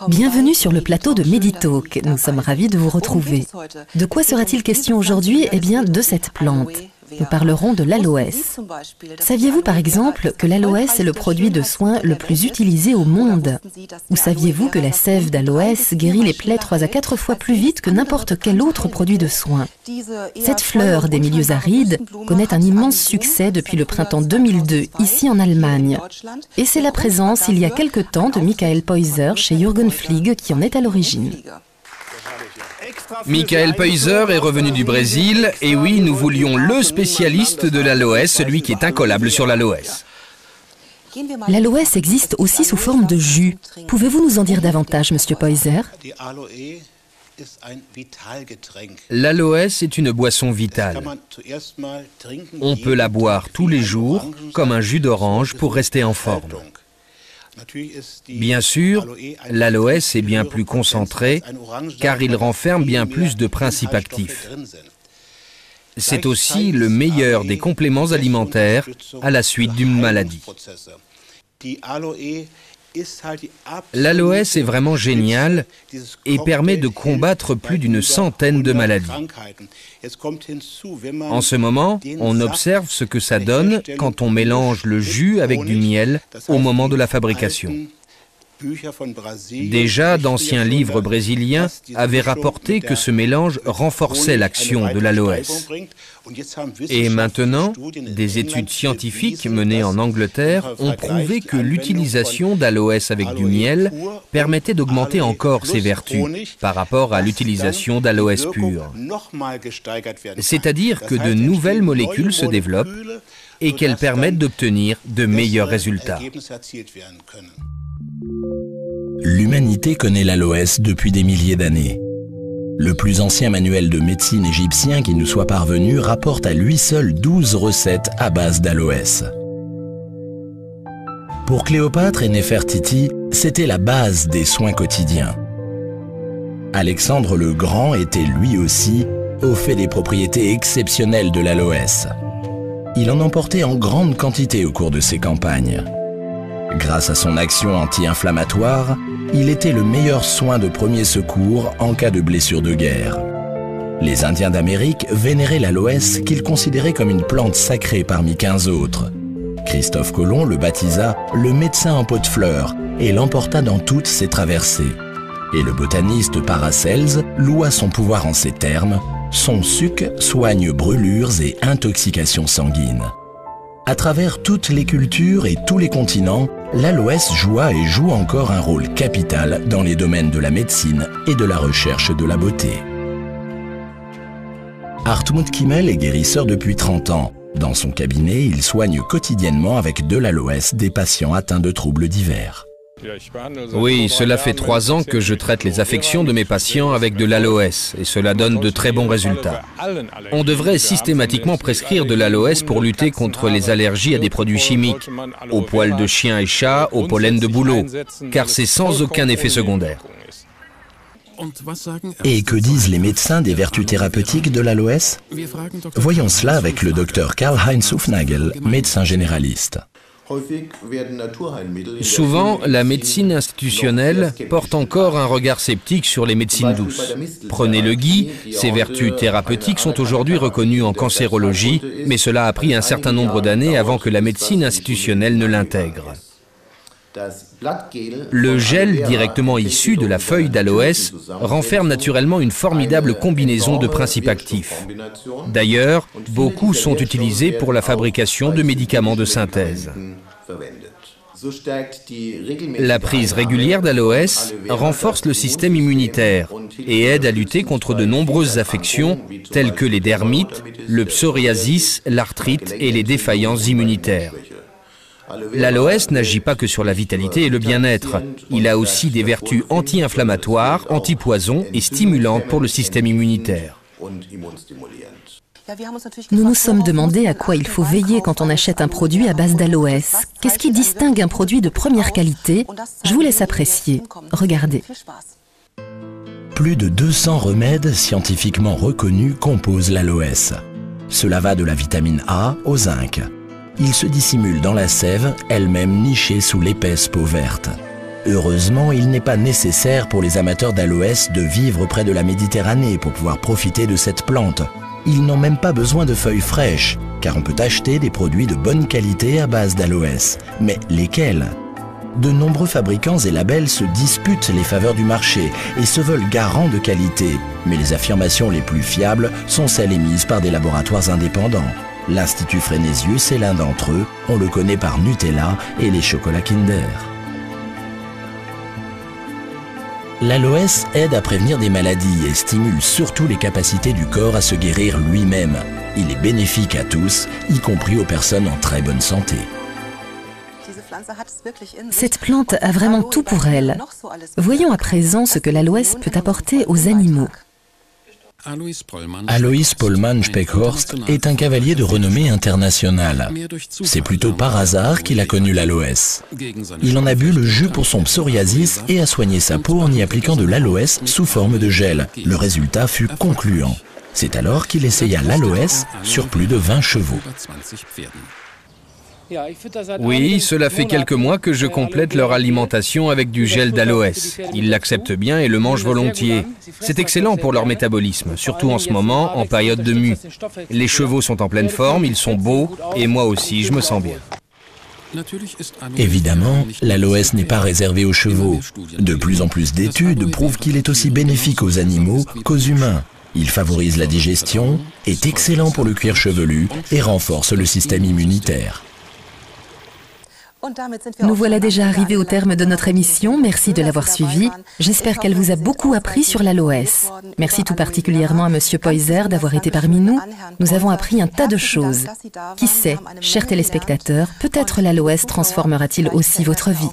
Bienvenue sur le plateau de Meditalk. Nous sommes ravis de vous retrouver. De quoi sera-t-il question aujourd'hui? Eh bien, de cette plante. Nous parlerons de l'aloès. Saviez-vous par exemple que l'aloès est le produit de soins le plus utilisé au monde? Ou saviez-vous que la sève d'aloès guérit les plaies 3 à 4 fois plus vite que n'importe quel autre produit de soins? Cette fleur des milieux arides connaît un immense succès depuis le printemps 2002 ici en Allemagne. Et c'est la présence il y a quelque temps de Michael Peuser chez Jürgen Flieg qui en est à l'origine. Michael Peuser est revenu du Brésil, et oui, nous voulions le spécialiste de l'aloès, celui qui est incollable sur l'aloès. L'aloès existe aussi sous forme de jus. Pouvez-vous nous en dire davantage, Monsieur Peuser? L'aloès est une boisson vitale. On peut la boire tous les jours, comme un jus d'orange, pour rester en forme. Bien sûr, l'aloès est bien plus concentré, car il renferme bien plus de principes actifs. C'est aussi le meilleur des compléments alimentaires à la suite d'une maladie. L'aloès est vraiment génial et permet de combattre plus d'une centaine de maladies. En ce moment, on observe ce que ça donne quand on mélange le jus avec du miel au moment de la fabrication. Déjà, d'anciens livres brésiliens avaient rapporté que ce mélange renforçait l'action de l'aloès. Et maintenant, des études scientifiques menées en Angleterre ont prouvé que l'utilisation d'aloès avec du miel permettait d'augmenter encore ses vertus par rapport à l'utilisation d'aloès pur. C'est-à-dire que de nouvelles molécules se développent et qu'elles permettent d'obtenir de meilleurs résultats. L'humanité connaît l'aloès depuis des milliers d'années. Le plus ancien manuel de médecine égyptien qui nous soit parvenu rapporte à lui seul 12 recettes à base d'aloès. Pour Cléopâtre et Néfertiti, c'était la base des soins quotidiens. Alexandre le Grand était lui aussi au fait des propriétés exceptionnelles de l'aloès. Il en emportait en grande quantité au cours de ses campagnes. Grâce à son action anti-inflammatoire, il était le meilleur soin de premier secours en cas de blessure de guerre. Les Indiens d'Amérique vénéraient l'aloès qu'ils considéraient comme une plante sacrée parmi 15 autres. Christophe Colomb le baptisa le médecin en pot de fleurs et l'emporta dans toutes ses traversées. Et le botaniste Paracelse loua son pouvoir en ces termes: son suc soigne brûlures et intoxications sanguines. À travers toutes les cultures et tous les continents, l'aloès joua et joue encore un rôle capital dans les domaines de la médecine et de la recherche de la beauté. Hartmut Kimmel est guérisseur depuis 30 ans. Dans son cabinet, il soigne quotidiennement avec de l'aloès des patients atteints de troubles divers. Oui, cela fait 3 ans que je traite les affections de mes patients avec de l'aloès et cela donne de très bons résultats. On devrait systématiquement prescrire de l'aloès pour lutter contre les allergies à des produits chimiques, aux poils de chien et chat, au pollen de bouleau, car c'est sans aucun effet secondaire. Et que disent les médecins des vertus thérapeutiques de l'aloès? Voyons cela avec le docteur Karl-Heinz Hufnagel, médecin généraliste. Souvent, la médecine institutionnelle porte encore un regard sceptique sur les médecines douces. Prenez le gui, ses vertus thérapeutiques sont aujourd'hui reconnues en cancérologie, mais cela a pris un certain nombre d'années avant que la médecine institutionnelle ne l'intègre. Le gel directement issu de la feuille d'aloès renferme naturellement une formidable combinaison de principes actifs. D'ailleurs, beaucoup sont utilisés pour la fabrication de médicaments de synthèse. La prise régulière d'aloès renforce le système immunitaire et aide à lutter contre de nombreuses affections telles que les dermites, le psoriasis, l'arthrite et les défaillances immunitaires. L'aloès n'agit pas que sur la vitalité et le bien-être. Il a aussi des vertus anti-inflammatoires, anti-poison et stimulantes pour le système immunitaire. Nous nous sommes demandé à quoi il faut veiller quand on achète un produit à base d'aloès. Qu'est-ce qui distingue un produit de première qualité? Je vous laisse apprécier. Regardez. Plus de 200 remèdes scientifiquement reconnus composent l'aloès. Cela va de la vitamine A au zinc. Il se dissimule dans la sève, elle-même nichée sous l'épaisse peau verte. Heureusement, il n'est pas nécessaire pour les amateurs d'aloès de vivre près de la Méditerranée pour pouvoir profiter de cette plante. Ils n'ont même pas besoin de feuilles fraîches, car on peut acheter des produits de bonne qualité à base d'aloès. Mais lesquels ? De nombreux fabricants et labels se disputent les faveurs du marché et se veulent garants de qualité. Mais les affirmations les plus fiables sont celles émises par des laboratoires indépendants. L'Institut Fresnesius est l'un d'entre eux, on le connaît par Nutella et les chocolats Kinder. L'aloès aide à prévenir des maladies et stimule surtout les capacités du corps à se guérir lui-même. Il est bénéfique à tous, y compris aux personnes en très bonne santé. Cette plante a vraiment tout pour elle. Voyons à présent ce que l'aloès peut apporter aux animaux. Alois Pollmann Speckhorst est un cavalier de renommée internationale. C'est plutôt par hasard qu'il a connu l'aloès. Il en a bu le jus pour son psoriasis et a soigné sa peau en y appliquant de l'aloès sous forme de gel. Le résultat fut concluant. C'est alors qu'il essaya l'aloès sur plus de 20 chevaux. Oui, cela fait quelques mois que je complète leur alimentation avec du gel d'aloès. Ils l'acceptent bien et le mangent volontiers. C'est excellent pour leur métabolisme, surtout en ce moment, en période de mue. Les chevaux sont en pleine forme, ils sont beaux, et moi aussi, je me sens bien. Évidemment, l'aloès n'est pas réservé aux chevaux. De plus en plus d'études prouvent qu'il est aussi bénéfique aux animaux qu'aux humains. Il favorise la digestion, est excellent pour le cuir chevelu et renforce le système immunitaire. Nous voilà déjà arrivés au terme de notre émission. Merci de l'avoir suivie. J'espère qu'elle vous a beaucoup appris sur l'aloès. Merci tout particulièrement à Monsieur Poyser d'avoir été parmi nous. Nous avons appris un tas de choses. Qui sait, chers téléspectateurs, peut-être l'aloès transformera-t-il aussi votre vie.